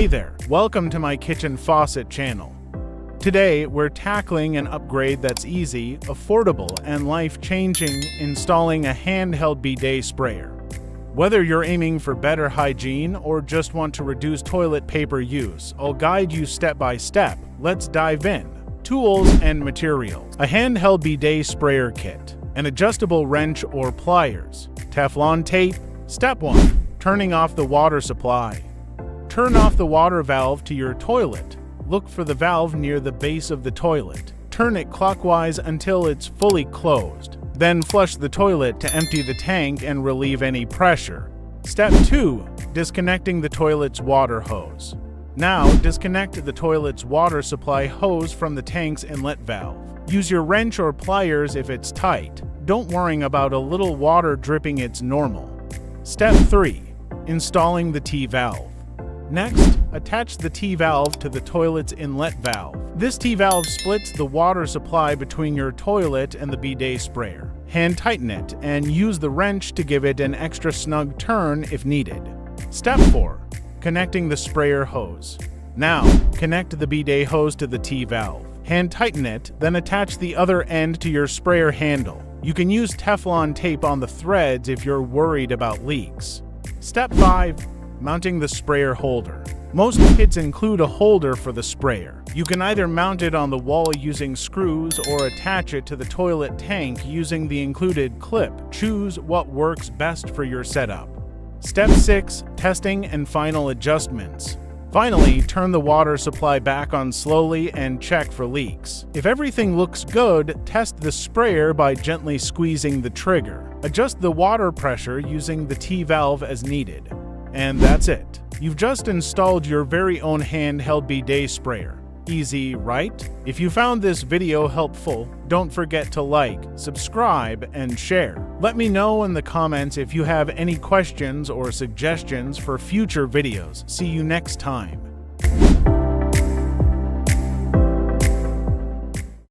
Hey there, welcome to my kitchen faucet channel. Today, we're tackling an upgrade that's easy, affordable, and life-changing, installing a handheld bidet sprayer. Whether you're aiming for better hygiene or just want to reduce toilet paper use, I'll guide you step by step. Let's dive in. Tools and materials. A handheld bidet sprayer kit. An adjustable wrench or pliers. Teflon tape. Step 1. Turning off the water supply. Turn off the water valve to your toilet. Look for the valve near the base of the toilet. Turn it clockwise until it's fully closed. Then flush the toilet to empty the tank and relieve any pressure. Step 2. Disconnecting the toilet's water hose. Now, disconnect the toilet's water supply hose from the tank's inlet valve. Use your wrench or pliers if it's tight. Don't worry about a little water dripping, it's normal. Step 3. Installing the T-valve. Next, attach the T-valve to the toilet's inlet valve. This T-valve splits the water supply between your toilet and the bidet sprayer. Hand tighten it and use the wrench to give it an extra snug turn if needed. Step 4. Connecting the sprayer hose. Now, connect the bidet hose to the T-valve. Hand tighten it, then attach the other end to your sprayer handle. You can use Teflon tape on the threads if you're worried about leaks. Step 5. Mounting the sprayer holder. Most kits include a holder for the sprayer. You can either mount it on the wall using screws or attach it to the toilet tank using the included clip. Choose what works best for your setup. Step 6. Testing and final adjustments. Finally, turn the water supply back on slowly and check for leaks. If everything looks good, test the sprayer by gently squeezing the trigger. Adjust the water pressure using the T-valve as needed. And that's it. You've just installed your very own handheld bidet sprayer. Easy, right? If you found this video helpful, don't forget to like, subscribe, and share. Let me know in the comments if you have any questions or suggestions for future videos. See you next time.